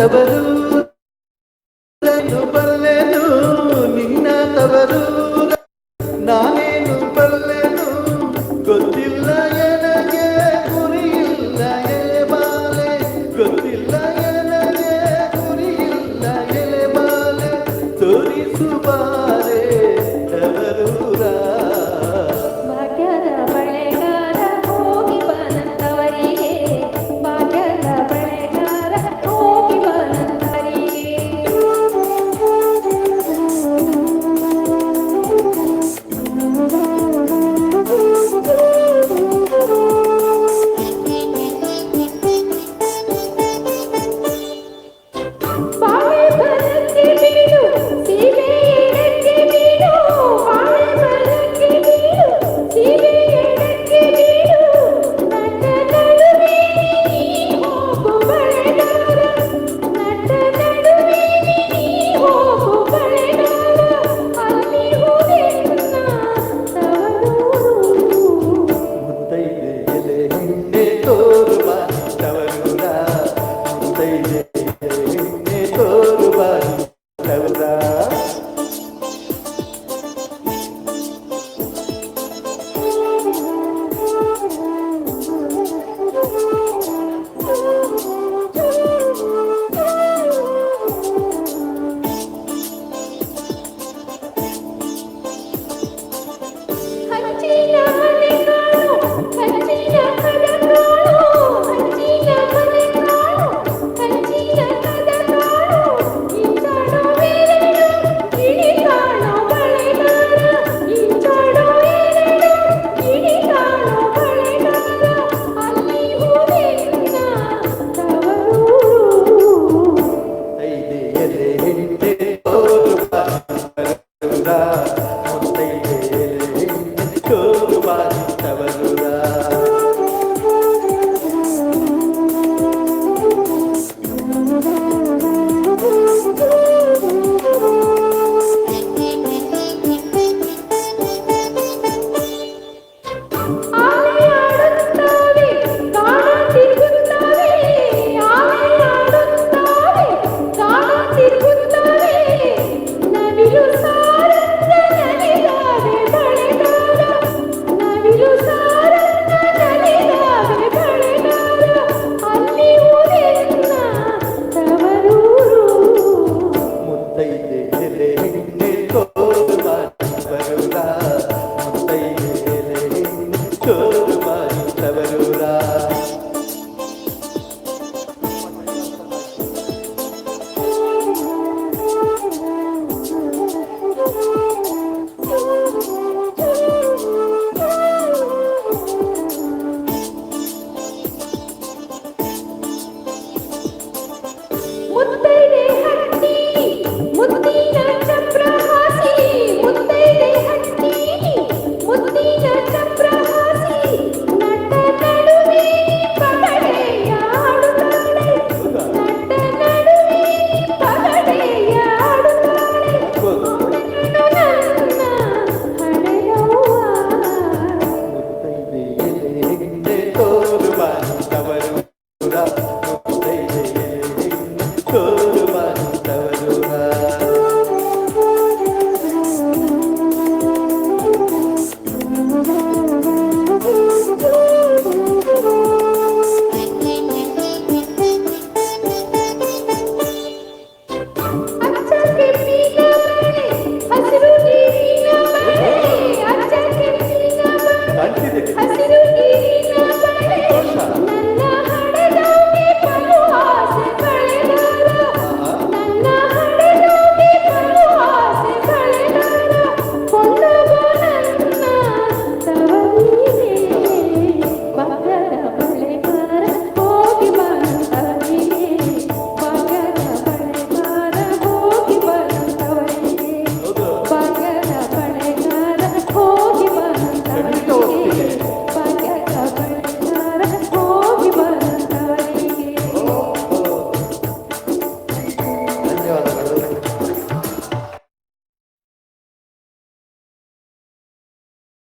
ತವರು ಬಲ್ಲೆನು ನಿನ್ನ ತವರು ನಾನೇನು ಬಲ್ಲೆನು ಗೊತ್ತಿಲ್ಲ ನನಗೆ ಗುರಿಯಿಲ್ಲ ಎಲೆ ಬಾಲೆ ಗೊತ್ತಿಲ್ಲ ನನಗೆ ಗುರಿಯಿಲ್ಲ ಎಲೆ ಬಾಲೆ ತೋರಿಸು ಬಾರೆ ತವರೂರ ಭಾಗ್ಯದ ಬಳೆಗಾರ ಹೋಗಿ ಬನಂತವರಿಗೆ ಭಾಗ್ಯದ ಬಳೆಗಾರ ಹೋಗಿ ಬನಂತವರಿಗೆ ಬಾಳೆ ಬರಕ್ಕೆ ಬೀಳು ಸೀಬೆ ಎಡಕ್ಕೆ ಬೀಳು ಬಾಳೆ ಬರಕ್ಕೆ ಬೀಳು ಸೀಬೆ ಎಡಕ್ಕೆ ಬೀಳು ನಟ ನಡುವೆ ನೀ ಹೋಗು ಬಳೆಗಾರ ನಟ ನಡುವೆ ನೀ ಹೋಗು ಬಳೆಗಾರ ಅಲ್ಲಿ ಹೋದೆನ್ನ ತವರೂರು ಮುತ್ತೈದೆ ಎಲೆ ಹಿಂದೆ ತೋರುವ ತವರೂರ ಮುತ್ತೈದೆ ಎಲೆ ಹಿಂದೆ ತೋರುವ ತವರ ಹಚ್ಚಿನ ಮನೆ ಕಾಣು ಹಚ್ಚಿನ ಕದ ಕಾಣು ಹಚ್ಚಿನ ಮನೆ ಕಾಣು ಹಚ್ಚಿನ ಕದ ಕಾಣು ಇಂಚಾಡೋ ಬೇರೆಡು ಇಳಿ ಕಾಣೋ ಬಳೆಗಾರ ಇಂಚಾಡೋ ಬೇರೆಡು ಇಳಿ ಕಾಣೋ ಬಳೆಗಾರ ಅಲ್ಲಿ ಹೋದೆನ್ನ ತವರೂರು ಮುತ್ತೈದೆ ಎಲೆ ಹಿಂದೆ ತೋರುವ ತವರೂರ ಮುತ್ತೈದೆ ಎಲೆ ಹಿಂದೆ ತೋರುವ ತವರೂರ ಆಲೆಯಾಡುತ್ತವೆ ಗಾನ ತಿರುಗುತ್ತವೆ ಆಲೆಯಾಡುತ್ತವೆ ಗಾನ ತಿರುಗುತ್ತವೆ ನವಿಲು ಸಾರಂಗ ನಲಿದಾವೆ ಬಳೆಗಾರ ನವಿಲು ಸಾರಂಗ ನಲಿದಾವೆ ಬಳೆಗಾರ ಅಲ್ಲಿ ಹೋದೆನ್ನ ತವರೂರು ಮುತ್ತೈದೆ ಎಲೆ ಹಿಂದೆ ತೋರುವ ತವರೂರ ಮುತ್ತೈದೆ ಎಲೆ ಹಿಂದೆ ತೋರುವ ತವರೂರ ಮುತ್ತೈದೆ ಹಟ್ಟಿ ಮುತ್ತಿನ ಚಪ್ರಹಾಸಿ ಮುತ್ತೈದೆ ಹಟ್ಟಿ ಮುತ್ತಿನ ಚಪ್ರಹಾಸಿ ನಟ ನಡುವೆ ಪಗಡೆಯ ಆಡುತ್ತಾಳೆ ನಟ ನಡುವೆ ಪಗಡೆಯ ಆಡುತ್ತಾಳೆ ನನ್ನ ಹಣೆಯವ್ವ ಮುತ್ತೈದೆ ಎಲೆ ಹಿಂದೆ ತೋರುವ ತವರೂರ ಮುತ್ತೈದೆ ಎಲೆ ಹಿಂದೆ ತೋರುವ ತವರೂರ ಅಚ್ಚ ಕೆಂಪಿನ ಬಳೆ ಹಸಿರು ನೀರಿನ ಬಳೆ ಅಚ್ಚ ಕೆಂಪಿನ ಬಳೆ ಕಾಣ್ತಿದೆ ಹಸಿರು